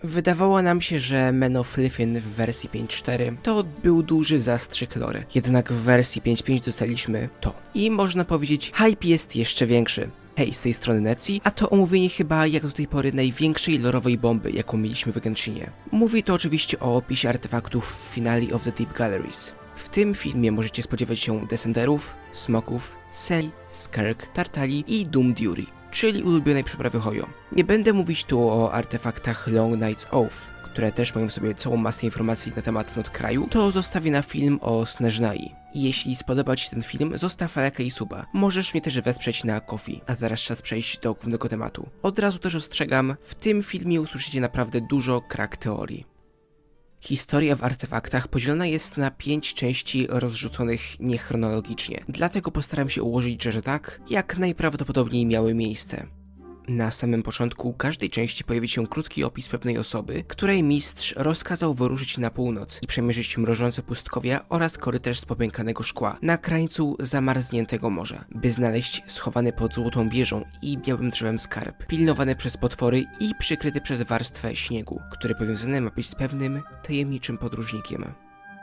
Wydawało nam się, że Men of Lithium w wersji 5.4 to był duży zastrzyk lore, jednak w wersji 5.5 dostaliśmy to. I można powiedzieć, hype jest jeszcze większy. Hej, z tej strony Netsi, a to omówienie chyba jak do tej pory największej lorowej bomby, jaką mieliśmy w Genshinie. Mówi to oczywiście o opisie artefaktów w Finale of the Deep Galleries. W tym filmie możecie spodziewać się Descenderów, Smoków, Seli, Skerk, Tartali i Doom Dury, czyli ulubionej przyprawy Hoyo. Nie będę mówić tu o artefaktach Long Night's Oath, które też mają w sobie całą masę informacji na temat Not kraju, to zostawię na film o Snezhnai. Jeśli spodoba Ci ten film, zostaw lajka i suba. Możesz mnie też wesprzeć na Ko-fi. A teraz czas przejść do głównego tematu. Od razu też ostrzegam, w tym filmie usłyszycie naprawdę dużo crack teorii. Historia w artefaktach podzielona jest na 5 części rozrzuconych niechronologicznie, dlatego postaram się ułożyć rzeczy tak, jak najprawdopodobniej miały miejsce. Na samym początku każdej części pojawi się krótki opis pewnej osoby, której mistrz rozkazał wyruszyć na północ i przemierzyć mrożące pustkowia oraz korytarz z popękanego szkła na krańcu zamarzniętego morza, by znaleźć schowany pod złotą wieżą i białym drzewem skarb, pilnowany przez potwory i przykryty przez warstwę śniegu, który powiązany ma być z pewnym tajemniczym podróżnikiem.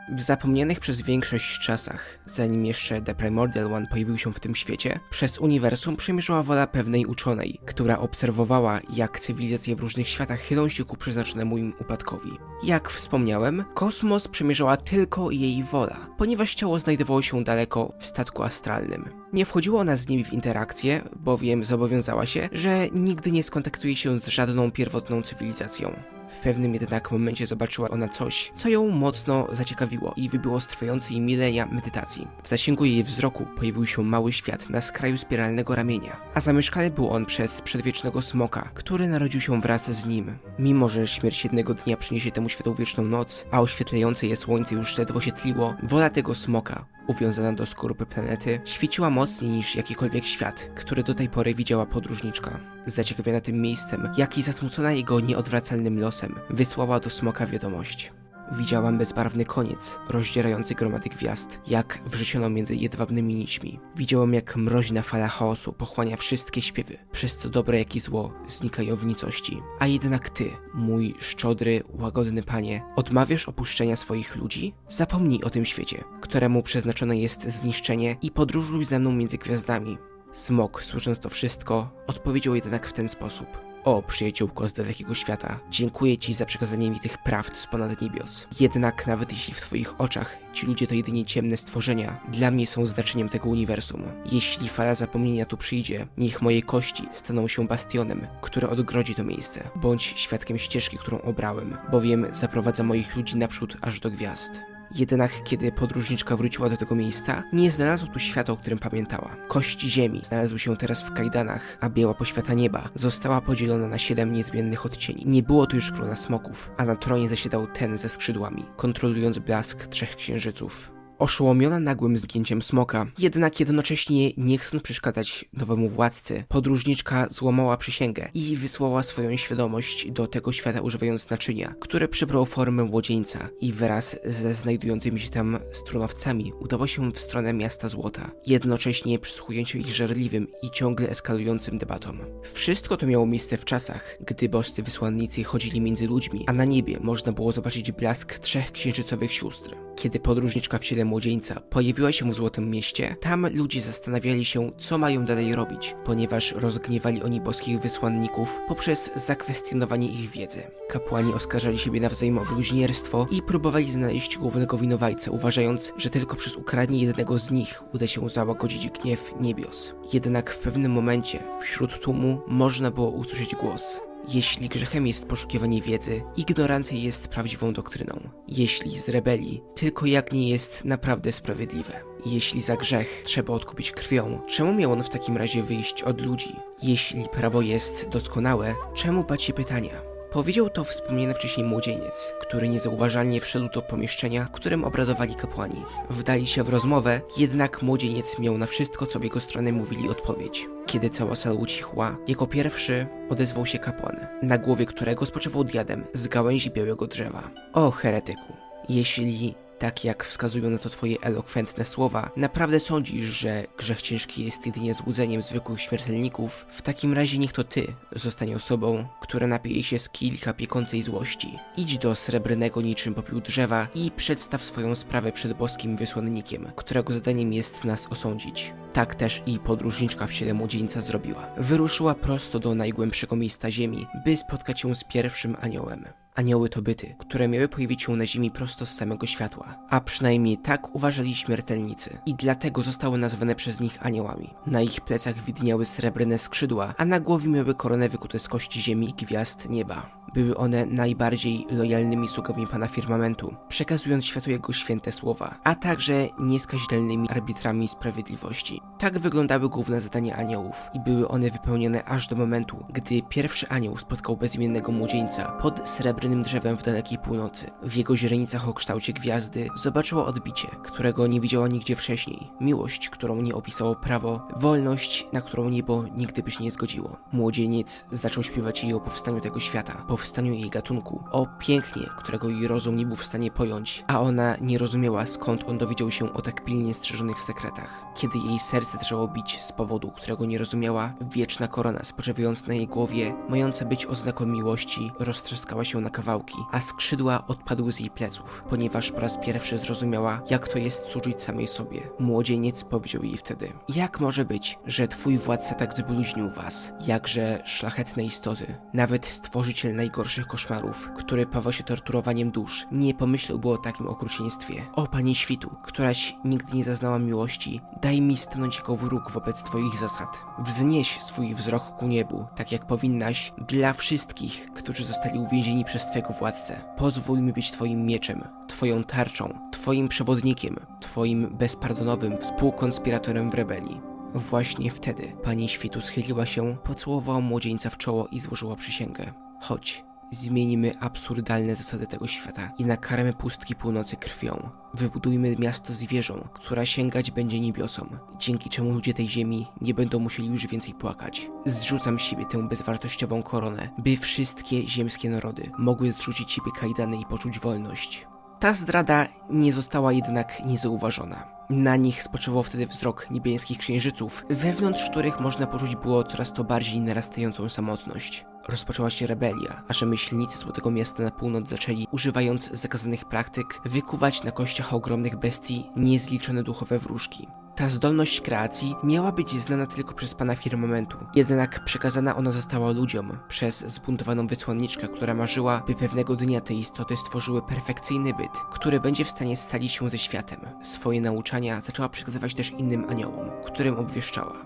W zapomnianych przez większość czasach, zanim jeszcze The Primordial One pojawił się w tym świecie, przez uniwersum przemierzyła wola pewnej uczonej, która obserwowała, jak cywilizacje w różnych światach chylą się ku przeznaczonemu im upadkowi. Jak wspomniałem, kosmos przemierzała tylko jej wola, ponieważ ciało znajdowało się daleko w statku astralnym. Nie wchodziła ona z nimi w interakcję, bowiem zobowiązała się, że nigdy nie skontaktuje się z żadną pierwotną cywilizacją. W pewnym jednak momencie zobaczyła ona coś, co ją mocno zaciekawiło i wybiło z trwającej milenia medytacji. W zasięgu jej wzroku pojawił się mały świat na skraju spiralnego ramienia, a zamieszkany był on przez przedwiecznego smoka, który narodził się wraz z nim. Mimo że śmierć jednego dnia przyniesie temu światu wieczną noc, a oświetlające je słońce już ledwo się tliło, wola tego smoka, uwiązana do skorupy planety, świeciła mocniej niż jakikolwiek świat, który do tej pory widziała podróżniczka. Zaciekawiona tym miejscem, jak i zasmucona jego nieodwracalnym losem, wysłała do smoka wiadomość. Widziałam bezbarwny koniec, rozdzierający gromady gwiazd, jak wrzeciono między jedwabnymi nićmi. Widziałam, jak mroźna fala chaosu pochłania wszystkie śpiewy, przez co dobre jak i zło znikają w nicości. A jednak ty, mój szczodry, łagodny panie, odmawiasz opuszczenia swoich ludzi? Zapomnij o tym świecie, któremu przeznaczone jest zniszczenie i podróżuj ze mną między gwiazdami. Smok, słysząc to wszystko, odpowiedział jednak w ten sposób. O, przyjaciółko z dalekiego świata, dziękuję ci za przekazanie mi tych prawd z ponad niebios. Jednak nawet jeśli w twoich oczach ci ludzie to jedynie ciemne stworzenia, dla mnie są znaczeniem tego uniwersum. Jeśli fala zapomnienia tu przyjdzie, niech moje kości staną się bastionem, które odgrodzi to miejsce. Bądź świadkiem ścieżki, którą obrałem, bowiem zaprowadza moich ludzi naprzód aż do gwiazd. Jednak kiedy podróżniczka wróciła do tego miejsca, nie znalazła tu świata, o którym pamiętała. Kości ziemi znalazły się teraz w kajdanach, a biała poświata nieba została podzielona na 7 niezmiennych odcieni. Nie było tu już króla smoków, a na tronie zasiadał ten ze skrzydłami, kontrolując blask 3 księżyców. Oszołomiona nagłym zgięciem smoka, jednak jednocześnie nie chcąc przeszkadzać nowemu władcy, podróżniczka złamała przysięgę i wysłała swoją świadomość do tego świata używając naczynia, które przybrało formę młodzieńca i wraz ze znajdującymi się tam strunowcami udała się w stronę miasta złota, jednocześnie przysłuchując się ich żarliwym i ciągle eskalującym debatom. Wszystko to miało miejsce w czasach, gdy boscy wysłannicy chodzili między ludźmi, a na niebie można było zobaczyć blask 3 księżycowych sióstr. Kiedy podróżniczka w ciele młodzieńca pojawiła się w Złotym Mieście, tam ludzie zastanawiali się, co mają dalej robić, ponieważ rozgniewali oni boskich wysłanników poprzez zakwestionowanie ich wiedzy. Kapłani oskarżali siebie nawzajem o bluźnierstwo i próbowali znaleźć głównego winowajcę, uważając, że tylko przez ukradnie jednego z nich uda się załagodzić gniew niebios. Jednak w pewnym momencie wśród tłumu można było usłyszeć głos. Jeśli grzechem jest poszukiwanie wiedzy, ignorancja jest prawdziwą doktryną. Jeśli z rebelii, tylko jagnię jest naprawdę sprawiedliwe. Jeśli za grzech trzeba odkupić krwią, czemu miał on w takim razie wyjść od ludzi? Jeśli prawo jest doskonałe, czemu bać się pytania? Powiedział to wspomniany wcześniej młodzieniec, który niezauważalnie wszedł do pomieszczenia, w którym obradowali kapłani. Wdali się w rozmowę, jednak młodzieniec miał na wszystko, co w jego stronę mówili, odpowiedź. Kiedy cała sala ucichła, jako pierwszy odezwał się kapłan, na głowie którego spoczywał diadem z gałęzi białego drzewa. O heretyku, jeśli tak jak wskazują na to twoje elokwentne słowa, naprawdę sądzisz, że grzech ciężki jest jedynie złudzeniem zwykłych śmiertelników, w takim razie niech to ty zostanie osobą, która napije się z kielicha piekącej złości. Idź do srebrnego niczym popiół drzewa i przedstaw swoją sprawę przed boskim wysłannikiem, którego zadaniem jest nas osądzić. Tak też i podróżniczka w ciele młodzieńca zrobiła. Wyruszyła prosto do najgłębszego miejsca ziemi, by spotkać się z pierwszym aniołem. Anioły to byty, które miały pojawić się na ziemi prosto z samego światła, a przynajmniej tak uważali śmiertelnicy i dlatego zostały nazwane przez nich aniołami. Na ich plecach widniały srebrne skrzydła, a na głowie miały koronę wykute z kości ziemi i gwiazd nieba. Były one najbardziej lojalnymi sługami Pana Firmamentu, przekazując światu jego święte słowa, a także nieskazitelnymi arbitrami sprawiedliwości. Tak wyglądały główne zadania aniołów i były one wypełnione aż do momentu, gdy pierwszy anioł spotkał bezimiennego młodzieńca pod srebrnym drzewem w dalekiej północy. W jego źrenicach o kształcie gwiazdy zobaczyła odbicie, którego nie widziała nigdzie wcześniej, miłość, którą nie opisało prawo, wolność, na którą niebo nigdy by się nie zgodziło. Młodzieniec zaczął śpiewać jej o powstaniu tego świata, powstaniu jej gatunku, o pięknie, którego jej rozum nie był w stanie pojąć, a ona nie rozumiała, skąd on dowiedział się o tak pilnie strzeżonych sekretach. Kiedy jej serce zaczęło bić z powodu, którego nie rozumiała, wieczna korona spoczywająca na jej głowie, mająca być oznaką miłości, roztrzaskała się na kawałki, a skrzydła odpadły z jej pleców, ponieważ po raz pierwszy zrozumiała, jak to jest służyć samej sobie. Młodzieniec powiedział jej wtedy: jak może być, że twój władca tak zbluźnił was? Jakże szlachetne istoty, nawet stworzyciel najgorszych koszmarów, który pawa się torturowaniem dusz, nie pomyślałby o takim okrucieństwie. O Pani Świtu, któraś nigdy nie zaznała miłości, daj mi stanąć jako wróg wobec twoich zasad. Wznieś swój wzrok ku niebu, tak jak powinnaś, dla wszystkich, którzy zostali uwięzieni przez twego władcę. Pozwól mi być twoim mieczem, twoją tarczą, twoim przewodnikiem, twoim bezpardonowym współkonspiratorem w rebelii. Właśnie wtedy Pani Świtu schyliła się, pocałowała młodzieńca w czoło i złożyła przysięgę. Chodź, zmienimy absurdalne zasady tego świata i nakarmy pustki północy krwią. Wybudujmy miasto z wieżą, która sięgać będzie niebiosom, dzięki czemu ludzie tej ziemi nie będą musieli już więcej płakać. Zrzucam z siebie tę bezwartościową koronę, by wszystkie ziemskie narody mogły zrzucić siebie kajdany i poczuć wolność. Ta zdrada nie została jednak niezauważona. Na nich spoczywał wtedy wzrok niebieskich księżyców, wewnątrz których można poczuć było coraz to bardziej narastającą samotność. Rozpoczęła się rebelia, a rzemieślnicy Złotego Miasta na północ zaczęli, używając zakazanych praktyk, wykuwać na kościach ogromnych bestii niezliczone duchowe wróżki. Ta zdolność kreacji miała być znana tylko przez Pana Firmamentu, jednak przekazana ona została ludziom przez zbuntowaną wysłanniczkę, która marzyła, by pewnego dnia te istoty stworzyły perfekcyjny byt, który będzie w stanie scalić się ze światem. Swoje nauczania zaczęła przekazywać też innym aniołom, którym obwieszczała: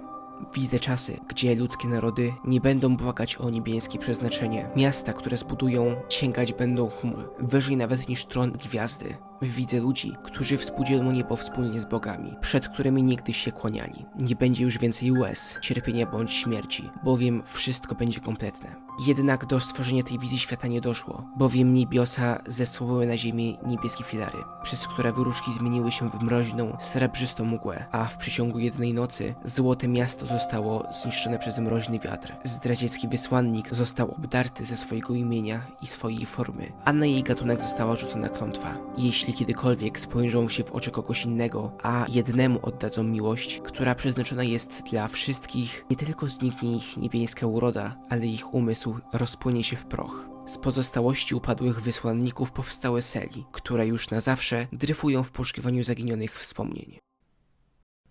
widzę czasy, gdzie ludzkie narody nie będą błagać o niebieskie przeznaczenie. Miasta, które zbudują, sięgać będą chmur, wyżej nawet niż tron gwiazdy. Widzę ludzi, którzy współdzielą niebo wspólnie z bogami, przed którymi niegdyś się kłaniali. Nie będzie już więcej łez, cierpienia bądź śmierci, bowiem wszystko będzie kompletne. Jednak do stworzenia tej wizji świata nie doszło, bowiem niebiosa zesłały na ziemię niebieskie filary, przez które wróżki zmieniły się w mroźną, srebrzystą mgłę, a w przeciągu jednej nocy Złote Miasto zostało zniszczone przez mroźny wiatr. Zdradziecki wysłannik został obdarty ze swojego imienia i swojej formy, a na jej gatunek została rzucona klątwa. Jeśli kiedykolwiek spojrzą się w oczy kogoś innego, a jednemu oddadzą miłość, która przeznaczona jest dla wszystkich, nie tylko zniknie ich niebieska uroda, ale ich umysł rozpłynie się w proch. Z pozostałości upadłych wysłanników powstały Seli, które już na zawsze dryfują w poszukiwaniu zaginionych wspomnień.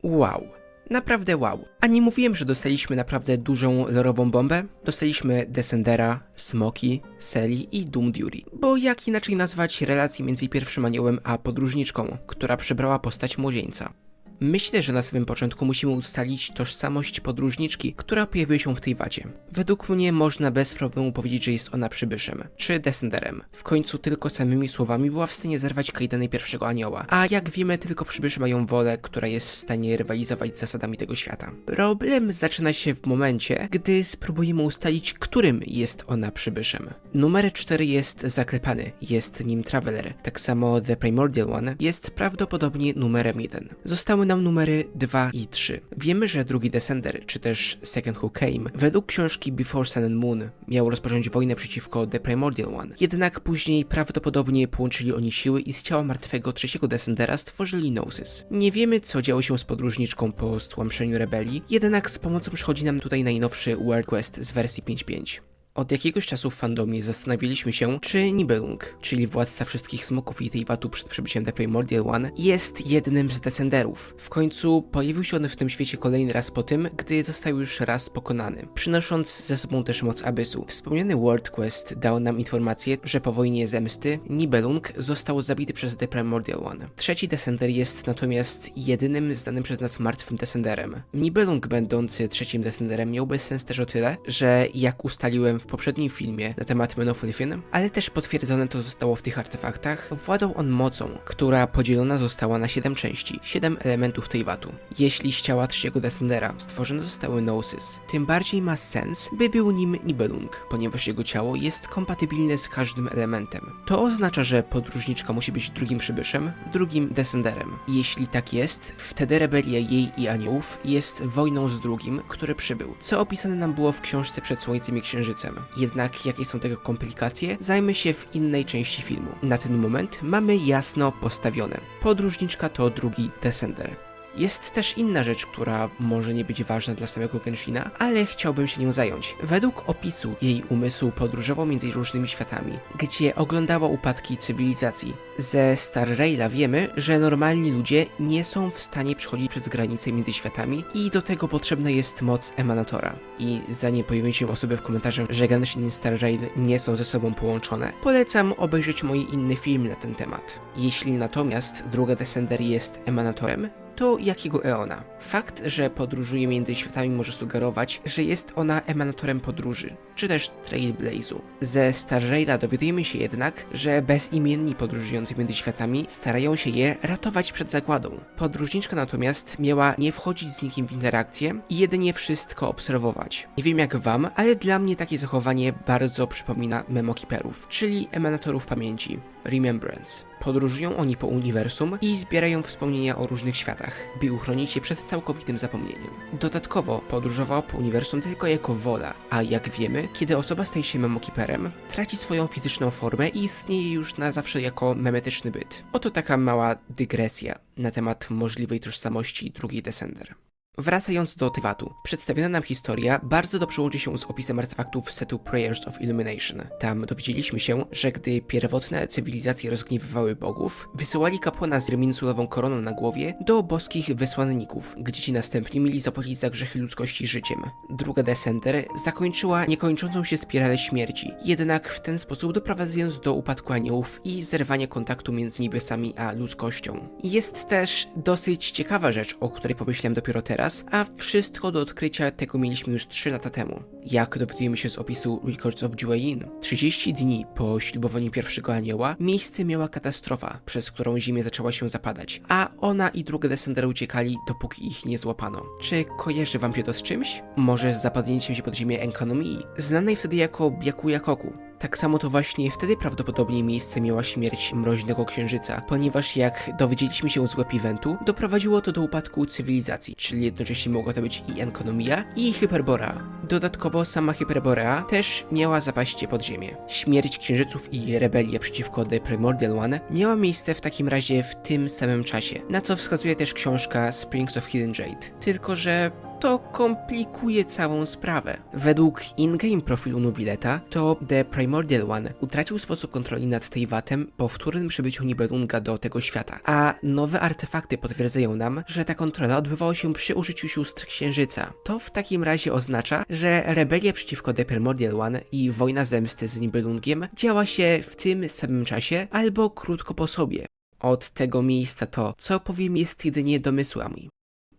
Wow. Naprawdę wow. A nie mówiłem, że dostaliśmy naprawdę dużą lorową bombę? Dostaliśmy Descendera, Smoki, Seli i Doom Duty. Bo jak inaczej nazwać relację między pierwszym aniołem a podróżniczką, która przybrała postać młodzieńca? Myślę, że na samym początku musimy ustalić tożsamość podróżniczki, która pojawiła się w tej wadzie. Według mnie można bez problemu powiedzieć, że jest ona przybyszem, czy descenderem. W końcu tylko samymi słowami była w stanie zerwać kajdany pierwszego anioła, a jak wiemy, tylko przybysze mają wolę, która jest w stanie rywalizować z zasadami tego świata. Problem zaczyna się w momencie, gdy spróbujemy ustalić, którym jest ona przybyszem. Numer 4 jest zaklepany, jest nim Traveler, tak samo The Primordial One jest prawdopodobnie numerem 1. Zostały nam numery 2 i 3. Wiemy, że drugi Descender, czy też Second Who Came, według książki Before Sun and Moon miał rozpocząć wojnę przeciwko The Primordial One. Jednak później prawdopodobnie połączyli oni siły i z ciała martwego trzeciego Descendera stworzyli Gnosis. Nie wiemy, co działo się z podróżniczką po stłamszeniu rebelii, jednak z pomocą przychodzi nam tutaj najnowszy World Quest z wersji 5.5. Od jakiegoś czasu w fandomie zastanawialiśmy się, czy Nibelung, czyli władca wszystkich smoków i Teyvatu przed przybyciem The Primordial One, jest jednym z Descenderów. W końcu pojawił się on w tym świecie kolejny raz po tym, gdy został już raz pokonany, przynosząc ze sobą też moc Abyssu. Wspomniany World Quest dał nam informację, że po wojnie zemsty Nibelung został zabity przez The Primordial One. Trzeci Descender jest natomiast jedynym znanym przez nas martwym Descenderem. Nibelung, będący trzecim Descenderem, miałby sens też o tyle, że jak ustaliłem w poprzednim filmie na temat Men of Lithium, ale też potwierdzone to zostało w tych artefaktach, władał on mocą, która podzielona została na 7 części, 7 elementów Teyvatu. Jeśli z ciała trzeciego Descendera stworzone zostały Gnosis, tym bardziej ma sens, by był nim Nibelung, ponieważ jego ciało jest kompatybilne z każdym elementem. To oznacza, że podróżniczka musi być drugim przybyszem, drugim Descenderem. Jeśli tak jest, wtedy rebelia jej i aniołów jest wojną z drugim, który przybył, co opisane nam było w książce Przed Słońcem i Księżycem. Jednak jakie są tego komplikacje, zajmę się w innej części filmu. Na ten moment mamy jasno postawione. Podróżniczka to drugi Descender. Jest też inna rzecz, która może nie być ważna dla samego Genshina, ale chciałbym się nią zająć. Według opisu jej umysł podróżował między różnymi światami, gdzie oglądała upadki cywilizacji. Ze Star Raila wiemy, że normalni ludzie nie są w stanie przechodzić przez granice między światami i do tego potrzebna jest moc Emanatora. I zanim pojawią się osoby w komentarzach, że Genshin i Star Rail nie są ze sobą połączone, polecam obejrzeć mój inny film na ten temat. Jeśli natomiast druga Descender jest Emanatorem, to jakiego Eona? Fakt, że podróżuje między światami może sugerować, że jest ona emanatorem podróży, czy też Trailblaze'u. Ze Star Raila dowiadujemy się jednak, że bezimienni podróżujący między światami starają się je ratować przed zagładą. Podróżniczka natomiast miała nie wchodzić z nikim w interakcję i jedynie wszystko obserwować. Nie wiem jak wam, ale dla mnie takie zachowanie bardzo przypomina memokeeperów, czyli emanatorów pamięci, Remembrance. Podróżują oni po uniwersum i zbierają wspomnienia o różnych światach, by uchronić je przed całkowitym zapomnieniem. Dodatkowo podróżowała po uniwersum tylko jako wola, a jak wiemy, kiedy osoba staje się memokeeperem, traci swoją fizyczną formę i istnieje już na zawsze jako memetyczny byt. Oto taka mała dygresja na temat możliwej tożsamości drugiej Descender. Wracając do Teyvatu, przedstawiona nam historia bardzo dobrze łączy się z opisem artefaktów setu Prayers of Illumination. Tam dowiedzieliśmy się, że gdy pierwotne cywilizacje rozgniewywały bogów, wysyłali kapłana z ryminsulową koroną na głowie do boskich wysłanników, gdzie ci następni mieli zapłacić za grzechy ludzkości życiem. Druga Descender zakończyła niekończącą się spiralę śmierci, jednak w ten sposób doprowadzając do upadku aniołów i zerwania kontaktu między niebiosami a ludzkością. Jest też dosyć ciekawa rzecz, o której pomyślałem dopiero teraz, a wszystko do odkrycia tego mieliśmy już 3 lata temu. Jak dowiadujemy się z opisu Records of Jueyin, 30 dni po ślubowaniu pierwszego anioła miejsce miała katastrofa, przez którą ziemia zaczęła się zapadać, a ona i druga Descender uciekali, dopóki ich nie złapano. Czy kojarzy wam się to z czymś? Może z zapadnięciem się pod ziemię Enkanomii, znanej wtedy jako Byakuya Koku. Tak samo to właśnie wtedy prawdopodobnie miejsce miała śmierć Mroźnego Księżyca, ponieważ jak dowiedzieliśmy się z web eventu, doprowadziło to do upadku cywilizacji, czyli jednocześnie mogła to być i Enkanomia, i Hyperborea. Dodatkowo sama Hyperborea też miała zapaść pod ziemię. Śmierć księżyców i rebelia przeciwko The Primordial One miała miejsce w takim razie w tym samym czasie, na co wskazuje też książka Springs of Hidden Jade. Tylko że to komplikuje całą sprawę. Według in-game profilu Nuvileta, to The Primordial One utracił sposób kontroli nad Teyvatem po wtórnym przybyciu Nibelunga do tego świata, a nowe artefakty potwierdzają nam, że ta kontrola odbywała się przy użyciu sióstr Księżyca. To w takim razie oznacza, że rebelia przeciwko The Primordial One i wojna zemsty z Nibelungiem działa się w tym samym czasie albo krótko po sobie. Od tego miejsca to, co powiem, jest jedynie domysłami.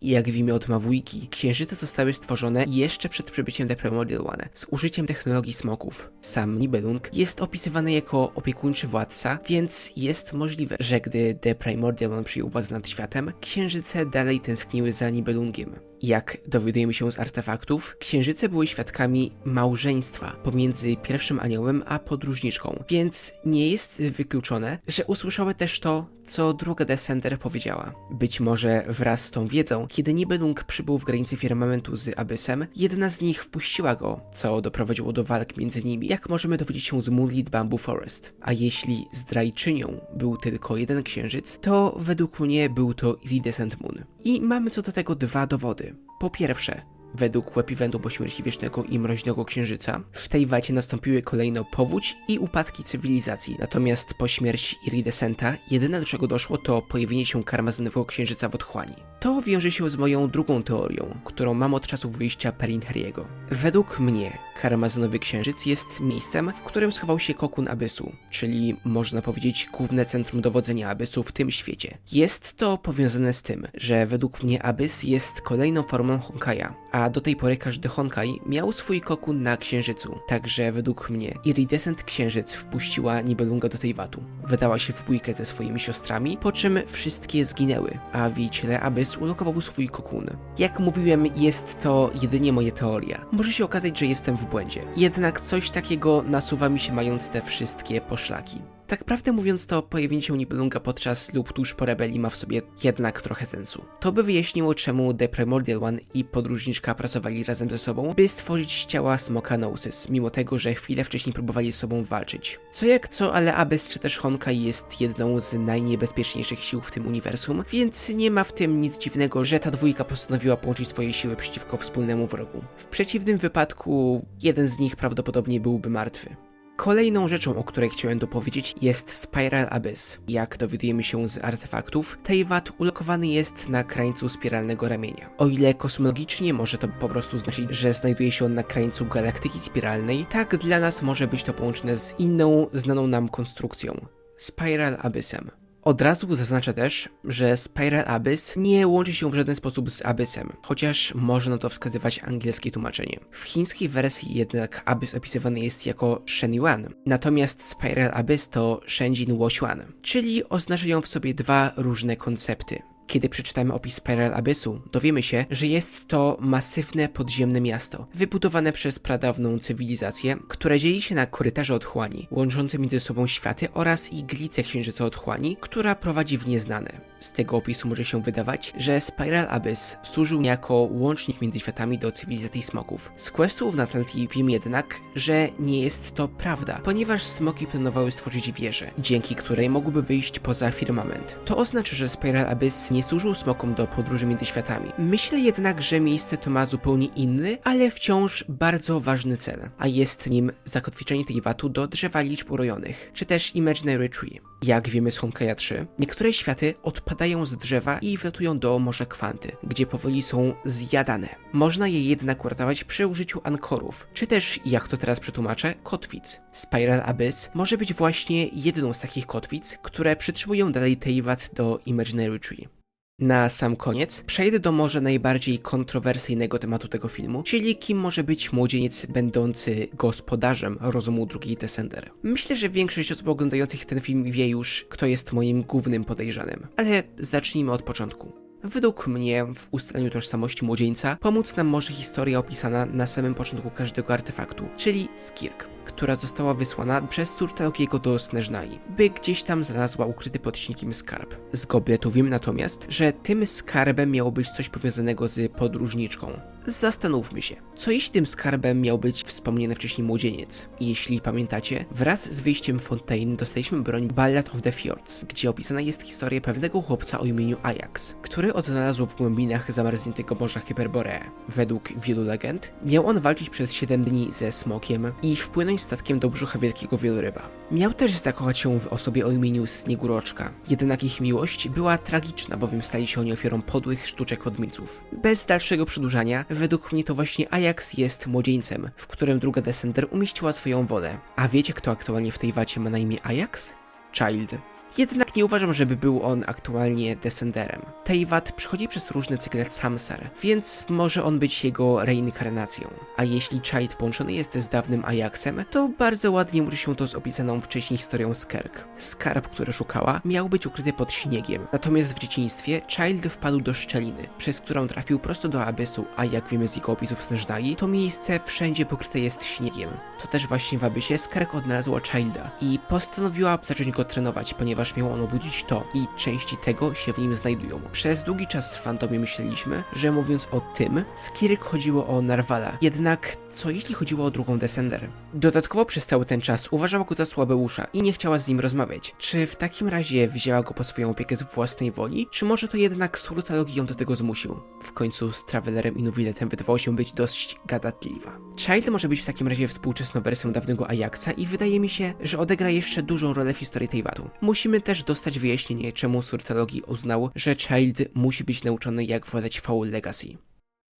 Jak wiemy od Mawuiki, księżyce zostały stworzone jeszcze przed przybyciem The Primordial One z użyciem technologii smoków. Sam Nibelung jest opisywany jako opiekuńczy władca, więc jest możliwe, że gdy The Primordial One przyjął władzę nad światem, księżyce dalej tęskniły za Nibelungiem. Jak dowiadujemy się z artefaktów, księżyce były świadkami małżeństwa pomiędzy pierwszym aniołem a podróżniczką, więc nie jest wykluczone, że usłyszały też to, co druga Descender powiedziała. Być może wraz z tą wiedzą, kiedy Nibelung przybył w granicy firmamentu z Abyssem, jedna z nich wpuściła go, co doprowadziło do walk między nimi, jak możemy dowiedzieć się z Moonlit Bamboo Forest. A jeśli zdrajczynią był tylko jeden księżyc, to według mnie był to Iridescent Moon. I mamy co do tego dwa dowody. Po pierwsze, według web eventu po śmierci Wiecznego i Mroźnego Księżyca, w tej wacie nastąpiły kolejno powódź i upadki cywilizacji. Natomiast po śmierci Iridescenta, jedyne do czego doszło to pojawienie się karmazynowego księżyca w otchłani. To wiąże się z moją drugą teorią, którą mam od czasów wyjścia Perin Harry'ego. Według mnie karmazynowy księżyc jest miejscem, w którym schował się kokun Abyssu, czyli można powiedzieć główne centrum dowodzenia Abyssu w tym świecie. Jest to powiązane z tym, że według mnie Abyss jest kolejną formą Honkaja, a do tej pory każdy Honkai miał swój kokun na księżycu. Także według mnie Iridescent Księżyc wpuściła Nibelunga do tej watu. Wydała się w bójkę ze swoimi siostrami, po czym wszystkie zginęły, a w jej ciele Abyss ulokował swój kokun. Jak mówiłem, jest to jedynie moja teoria. Może się okazać, że jestem w błędzie. Jednak coś takiego nasuwa mi się mając te wszystkie poszlaki. Tak prawdę mówiąc, to pojawienie się Nibelunga podczas lub tuż po rebelii ma w sobie jednak trochę sensu. To by wyjaśniło, czemu The Primordial One i podróżniczka pracowali razem ze sobą, by stworzyć ciała Smoka Gnosis, mimo tego, że chwilę wcześniej próbowali ze sobą walczyć. Co jak co, ale Abyss czy też Honkai jest jedną z najniebezpieczniejszych sił w tym uniwersum, więc nie ma w tym nic dziwnego, że ta dwójka postanowiła połączyć swoje siły przeciwko wspólnemu wrogu. W przeciwnym wypadku jeden z nich prawdopodobnie byłby martwy. Kolejną rzeczą, o której chciałem dopowiedzieć, jest Spiral Abyss. Jak dowiadujemy się z artefaktów, Teyvat ulokowany jest na krańcu spiralnego ramienia. O ile kosmologicznie może to po prostu znaczyć, że znajduje się on na krańcu galaktyki spiralnej, tak dla nas może być to połączone z inną, znaną nam konstrukcją – Spiral Abyssem. Od razu zaznaczę też, że Spiral Abyss nie łączy się w żaden sposób z Abyssem, chociaż można to wskazywać angielskie tłumaczenie. W chińskiej wersji jednak Abyss opisywany jest jako Shen Yuan, natomiast Spiral Abyss to Shenjin Woxuan, czyli oznaczają w sobie dwa różne koncepty. Kiedy przeczytamy opis Spiral Abyssu, dowiemy się, że jest to masywne podziemne miasto, wybudowane przez pradawną cywilizację, które dzieli się na korytarze otchłani, łączące między sobą światy oraz iglicę księżyca otchłani, która prowadzi w nieznane. Z tego opisu może się wydawać, że Spiral Abyss służył jako łącznik między światami do cywilizacji smoków. Z questów na Talti wiem jednak, że nie jest to prawda, ponieważ smoki planowały stworzyć wieżę, dzięki której mogłyby wyjść poza firmament. To oznacza, że Spiral Abyss nie służył smokom do podróży między światami. Myślę jednak, że miejsce to ma zupełnie inny, ale wciąż bardzo ważny cel, a jest nim zakotwiczenie Teyvatu do drzewa liczb urojonych, czy też Imaginary Tree. Jak wiemy z Honkaja 3, niektóre światy odpadają z drzewa i wlatują do Morza Kwanty, gdzie powoli są zjadane. Można je jednak uratować przy użyciu ankorów, czy też, jak to teraz przetłumaczę, kotwic. Spiral Abyss może być właśnie jedną z takich kotwic, które przytrzymują dalej Teyvat do Imaginary Tree. Na sam koniec przejdę do może najbardziej kontrowersyjnego tematu tego filmu, czyli kim może być młodzieniec będący gospodarzem rozumu drugiej Descender. Myślę, że większość osób oglądających ten film wie już, kto jest moim głównym podejrzanym, ale zacznijmy od początku. Według mnie w ustaleniu tożsamości młodzieńca pomóc nam może historia opisana na samym początku każdego artefaktu, czyli Skirk, która została wysłana przez Surtalogiego do Snezhnai, by gdzieś tam znalazła ukryty pod śniegiem skarb. Z Gobletu wiem natomiast, że tym skarbem miało być coś powiązanego z podróżniczką. Zastanówmy się, co jeśli tym skarbem miał być wspomniany wcześniej młodzieniec? Jeśli pamiętacie, wraz z wyjściem Fontaine dostaliśmy broń Ballad of the Fjords, gdzie opisana jest historia pewnego chłopca o imieniu Ajax, który odnalazł w głębinach zamarzniętego morza Hyperborea. Według wielu legend miał on walczyć przez 7 dni ze smokiem i wpłynąć statkiem do brzucha wielkiego wieloryba. Miał też zakochać się w osobie o imieniu Sniegóroczka, jednak ich miłość była tragiczna, bowiem stali się oni ofiarą podłych sztuczek odmieńców. Bez dalszego przedłużania, według mnie to właśnie Ajax jest młodzieńcem, w którym druga Descender umieściła swoją wolę. A wiecie, kto aktualnie w tej wacie ma na imię Ajax? Child. Jednak nie uważam, żeby był on aktualnie Descenderem. Teyvat przychodzi przez różne cykle Samsar, więc może on być jego reinkarnacją. A jeśli Child połączony jest z dawnym Ajaxem, to bardzo ładnie łączy się to z opisaną wcześniej historią Skirk. Skarb, który szukała, miał być ukryty pod śniegiem, natomiast w dzieciństwie Child wpadł do szczeliny, przez którą trafił prosto do Abyssu, a jak wiemy z jego opisów Snezhnai, to miejsce wszędzie pokryte jest śniegiem. To też właśnie w Abyssie Skirk odnalazła Childa i postanowiła zacząć go trenować, ponieważ miał on obudzić to i części tego się w nim znajdują. Przez długi czas w fandomie myśleliśmy, że mówiąc o tym, Skirk chodziło o Narvala, jednak co jeśli chodziło o drugą Descender? Dodatkowo przez cały ten czas uważała go za słabeusza i nie chciała z nim rozmawiać. Czy w takim razie wzięła go pod swoją opiekę z własnej woli, czy może to jednak Surtalogi ją do tego zmusił? W końcu z Travelerem i Nuwiletem wydawało się być dość gadatliwa. Child może być w takim razie współczesną wersją dawnego Ajaxa i wydaje mi się, że odegra jeszcze dużą rolę w historii Teyvatu. Musimy też dostać wyjaśnienie, czemu Surtalogi uznał, że Child musi być nauczony jak władać Foul Legacy.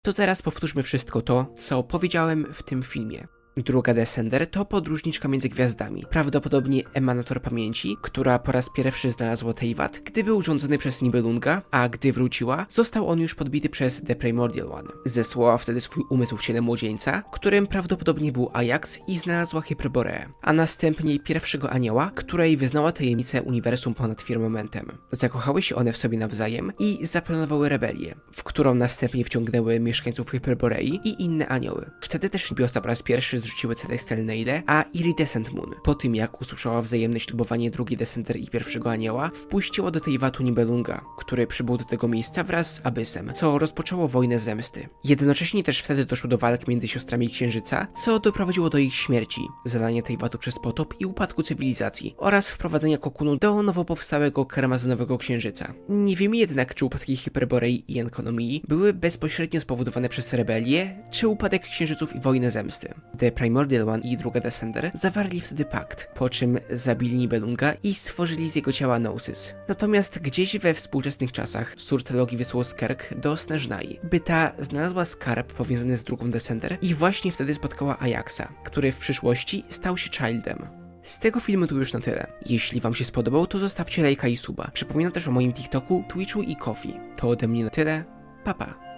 To teraz powtórzmy wszystko to, co powiedziałem w tym filmie. Druga Descender to podróżniczka między gwiazdami, prawdopodobnie emanator pamięci, która po raz pierwszy znalazła Teyvat, gdy był urządzony przez Nibelunga, a gdy wróciła, został on już podbity przez The Primordial One. Zesłała wtedy swój umysł w ciele młodzieńca, którym prawdopodobnie był Ajax i znalazła Hyperboreę, a następnie pierwszego anioła, której wyznała tajemnicę uniwersum ponad firmamentem. Zakochały się one w sobie nawzajem i zaplanowały rebelię, w którą następnie wciągnęły mieszkańców Hyperborei i inne anioły. Wtedy też Nibiosa po raz pierwszy zrzuciły Celestial Nail, a Iridescent Moon, po tym jak usłyszała wzajemne ślubowanie drugiej Descender i pierwszego anioła, wpuściła do Teyvatu Nibelunga, który przybył do tego miejsca wraz z Abyssem, co rozpoczęło wojnę zemsty. Jednocześnie też wtedy doszło do walk między siostrami Księżyca, co doprowadziło do ich śmierci, zalania Teyvatu przez potop i upadku cywilizacji oraz wprowadzenia Kokunu do nowo powstałego Karmazynowego Księżyca. Nie wiemy jednak, czy upadki Hyperborei i Enkonomii były bezpośrednio spowodowane przez rebelię, czy upadek Księżyców i wojnę zemsty. The Primordial One i druga Descender zawarli wtedy pakt, po czym zabili Nibelunga i stworzyli z jego ciała Gnosis. Natomiast gdzieś we współczesnych czasach Surtalogi wysłał Skirk do Snezhnai, by ta znalazła skarb powiązany z drugą Descender i właśnie wtedy spotkała Ajaxa, który w przyszłości stał się Childem. Z tego filmu to już na tyle. Jeśli wam się spodobał, to zostawcie lajka i suba. Przypominam też o moim TikToku, Twitchu i Ko-fi. To ode mnie na tyle. Pa pa.